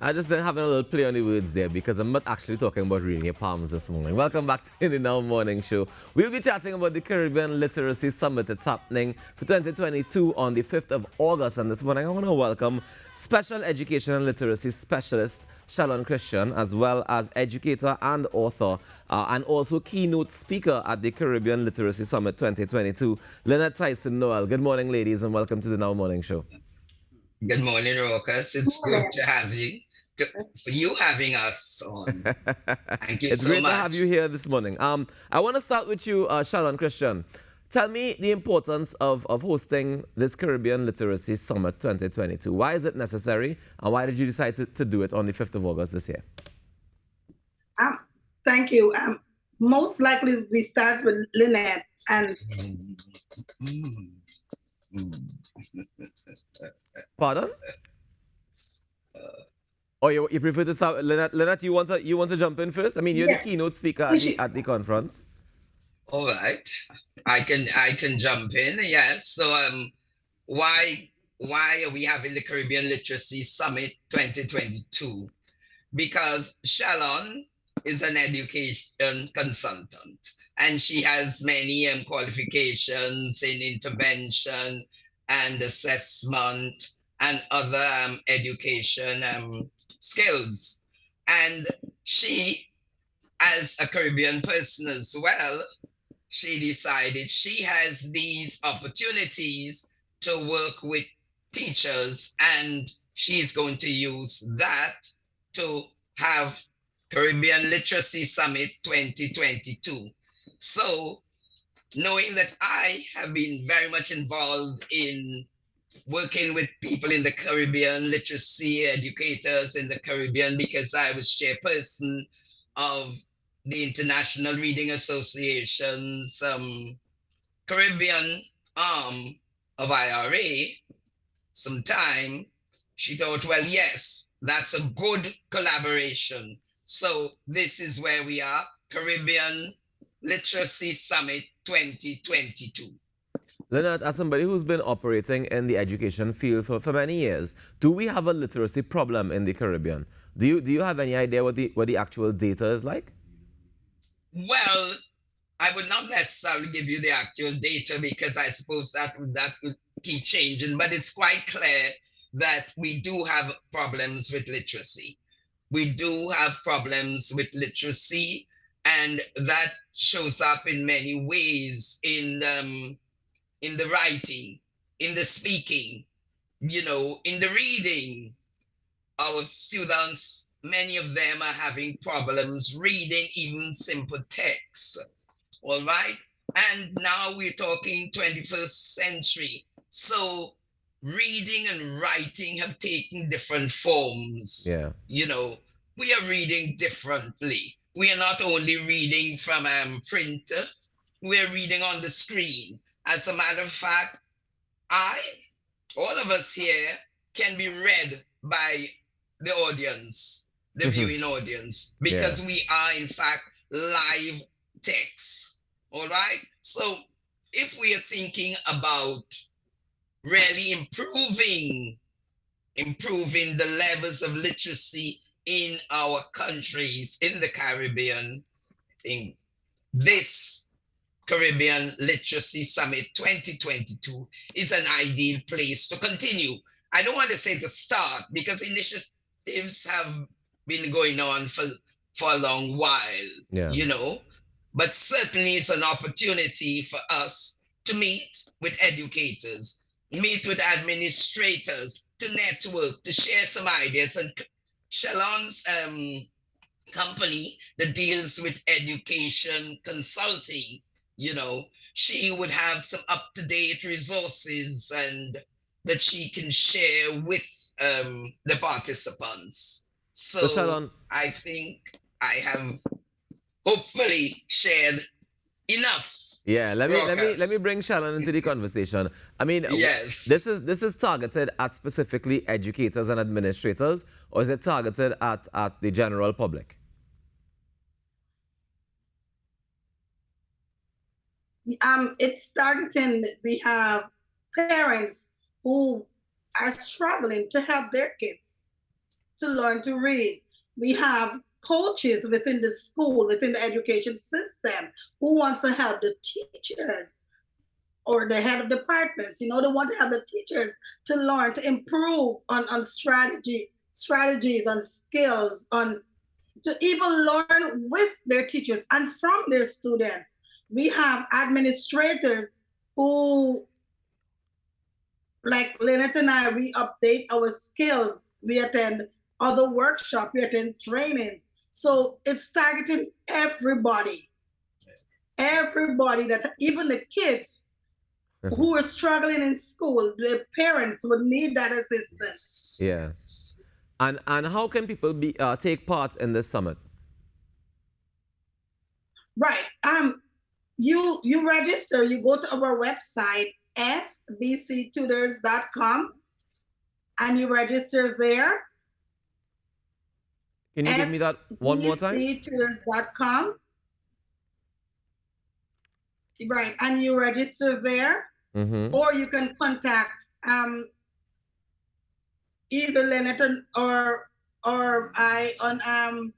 I just been having a little play on the words there because I'm not actually talking about reading your palms this morning. Welcome back to the Now Morning Show. We'll be chatting about the Caribbean Literacy Summit. It's happening for 2022 on the 5th of August. And this morning I want to welcome Special Education and Literacy Specialist Shalon Christian, as well as educator and author, and also keynote speaker at the Caribbean Literacy Summit 2022, Lynette Tyson Noel. Good morning, ladies, and welcome to the Now Morning Show. Good morning, Rokas. It's good to have you, for you having us on. Thank you It's so great to have much. you here this morning. I want to start with you, Shalon Christian. Tell me the importance of hosting this Caribbean Literacy Summit 2022. Why is it necessary, and why did you decide to do it on the 5th of August this year? Thank you. Most likely we start with Lynette and Pardon? Or you prefer to start, Lynette? Lynette, you want to jump in first? I mean, you're the yes, keynote speaker at the conference. All right, I can jump in. Yes. So why are we having the Caribbean Literacy Summit 2022? Because Shalon is an education consultant, and she has many qualifications in intervention and assessment and other education skills. And she, as a Caribbean person as well, she decided she has these opportunities to work with teachers, and she's going to use that to have Caribbean Literacy Summit 2022. So, knowing that I have been very much involved in working with people in the Caribbean, literacy educators in the Caribbean, because I was chairperson of the International Reading Association's Caribbean arm of IRA, sometime, she thought, well, yes, that's a good collaboration. So this is where we are, Caribbean Literacy Summit 2022. Lynette, as somebody who's been operating in the education field for many years, do we have a literacy problem in the Caribbean? Do you have any idea what the actual data is like? Well, I would not necessarily give you the actual data because I suppose that would keep changing, but it's quite clear that we do have problems with literacy. We do have problems with literacy, and that shows up in many ways in the writing, in the speaking, in the reading. Our students, many of them are having problems reading even simple texts. All right. And now we're talking 21st century. So reading and writing have taken different forms. Yeah. We are reading differently. We are not only reading from printer, we're reading on the screen. As a matter of fact, all of us here can be read by the audience, the viewing audience, because we are in fact live text. All right. So if we are thinking about really improving the levels of literacy in our countries in the Caribbean, I think this Caribbean Literacy Summit 2022 is an ideal place to continue. I don't want to say to start because initiatives have been going on for a long while, but certainly it's an opportunity for us to meet with educators, meet with administrators, to network, to share some ideas. And Shalon's company that deals with education consulting, she would have some up-to-date resources and that she can share with the participants. So Shalon, I think I have hopefully shared enough. yeah, let me bring Shalon into the conversation. I mean, yes, this is targeted at specifically educators and administrators, or is it targeted at the general public? it's targeting. We have parents who are struggling to help their kids. to learn to read. We have coaches within the school, within the education system, who wants to help the teachers or the head of departments. They want to help the teachers to learn to improve on strategies, on skills, on to even learn with their teachers and from their students. We have administrators who, like Lynette and I, we update our skills. We attend other workshops, we attend training. So it's targeting everybody. Everybody, that even the kids who are struggling in school, their parents would need that assistance. Yes. And how can people take part in this summit? Right. You register, you go to our website, sbctutors.com, and you register there. Can you give me that one more time? sbctutors.com. Right, and you register there, or you can contact either Lynette or I on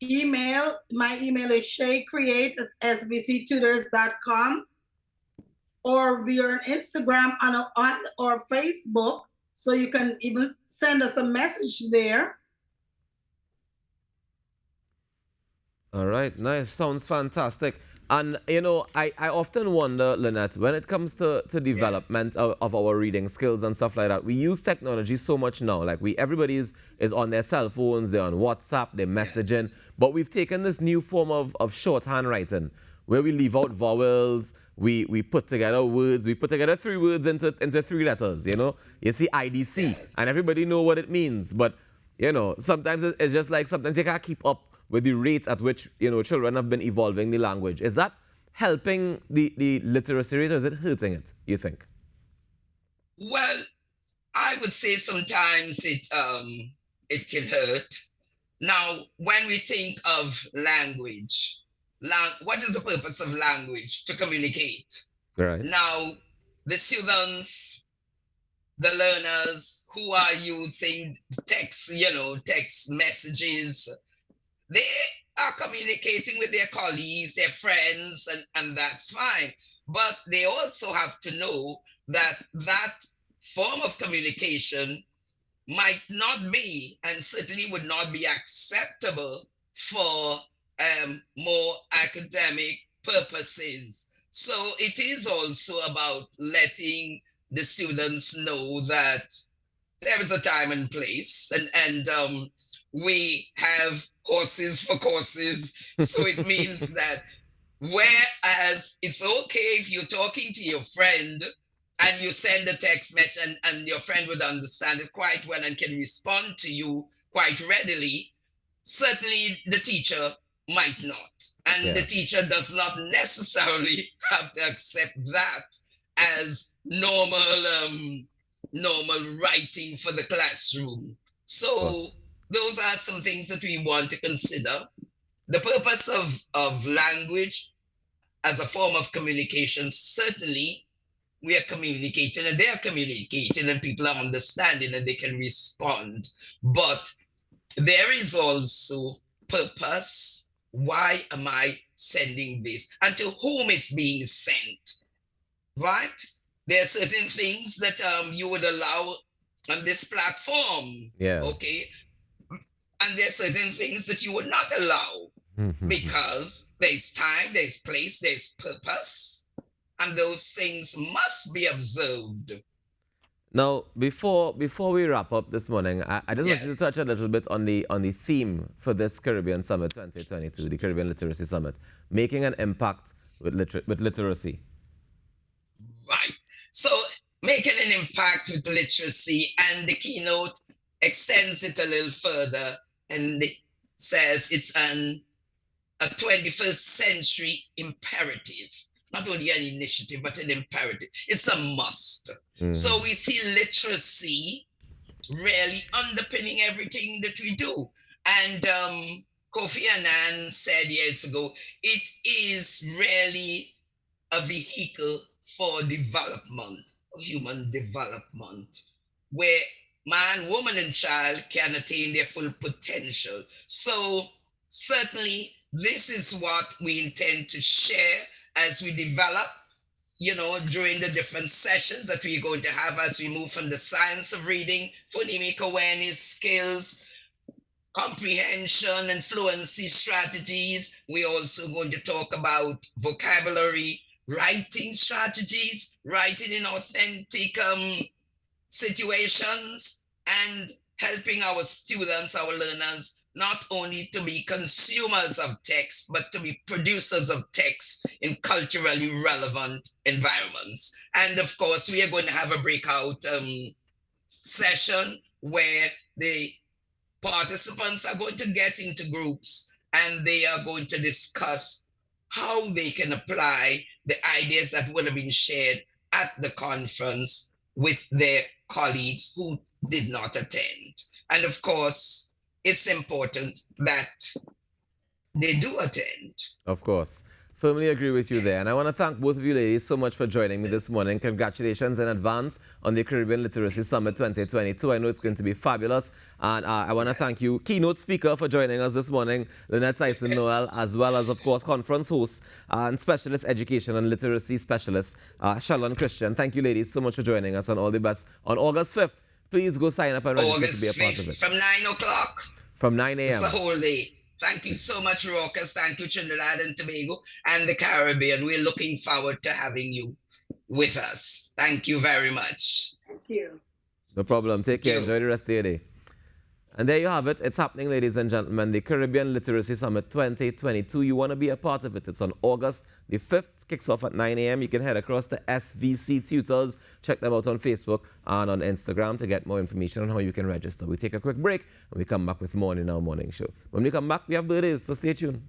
email. My email is shaycreate@sbctutors.com, or we are on Instagram or Facebook, so you can even send us a message there. All right, nice. Sounds fantastic. And, I often wonder, Lynette, when it comes to development of our reading skills and stuff like that, we use technology so much now. Like, everybody is on their cell phones, they're on WhatsApp, they're messaging. But we've taken this new form of shorthand writing, where we leave out vowels, we put together words, we put together 3 words into 3 letters, You see IDC, and everybody know what it means. But, sometimes it's just like, sometimes you can't keep up with the rate at which children have been evolving the language. Is that helping the literacy rate, or is it hurting it, you think? Well, I would say sometimes it can hurt. Now, when we think of language, what is the purpose of language? To communicate. Right. Now, the students, the learners who are using text messages, they are communicating with their colleagues, their friends, and that's fine. But they also have to know that that form of communication might not be, and certainly would not be, acceptable for more academic purposes. So it is also about letting the students know that there is a time and place, and we have horses for courses. So it means that whereas it's okay if you're talking to your friend and you send a text message and your friend would understand it quite well and can respond to you quite readily, certainly the teacher might not. And the teacher does not necessarily have to accept that as normal writing for the classroom. So those are some things that we want to consider. The purpose of language as a form of communication, certainly we are communicating and they are communicating and people are understanding and they can respond. But there is also purpose. Why am I sending this? And to whom it's being sent, right? There are certain things that you would allow on this platform, okay? And there are certain things that you would not allow because there's time, there's place, there's purpose, and those things must be observed. Now, before we wrap up this morning, I just wanted to touch a little bit on the theme for this Caribbean Summit 2022, the Caribbean Literacy Summit, making an impact with literacy. Right. So making an impact with literacy, and the keynote extends it a little further, and it says it's a 21st century imperative, not only an initiative, but an imperative. It's a must. So we see literacy really underpinning everything that we do. And Kofi Annan said years ago, it is really a vehicle for development, human development, where man, woman, and child can attain their full potential. So certainly this is what we intend to share as we develop, during the different sessions that we're going to have as we move from the science of reading, phonemic awareness skills, comprehension and fluency strategies. We're also going to talk about vocabulary, writing strategies, writing in authentic situations, and helping our students, our learners, not only to be consumers of text, but to be producers of text in culturally relevant environments. And of course, we are going to have a breakout session where the participants are going to get into groups and they are going to discuss how they can apply the ideas that will have been shared at the conference with their colleagues who did not attend. And of course, it's important that they do attend. Of course. Firmly agree with you there. And I want to thank both of you ladies so much for joining me this morning. Congratulations in advance on the Caribbean Literacy Summit 2022. I know it's going to be fabulous. And I want to thank you, keynote speaker, for joining us this morning, Lynette Tyson Noel, as well as, of course, conference host and specialist education and literacy specialist, Shalon Christian. Thank you, ladies, so much for joining us, and all the best. On August 5th, please go sign up and register to be a part of it. From 9 o'clock. From 9 a.m. It's the whole day. Thank you so much, Raucus. Thank you, Trinidad and Tobago and the Caribbean. We're looking forward to having you with us. Thank you very much. Thank you. No problem. Take care. Enjoy the rest of your day. And there you have it. It's happening, ladies and gentlemen. The Caribbean Literacy Summit 2022. You want to be a part of it. It's on August the 5th. Kicks off at 9 a.m. You can head across to SVC Tutors. Check them out on Facebook and on Instagram to get more information on how you can register. We take a quick break and we come back with more in our morning show. When we come back, we have birthdays, so stay tuned.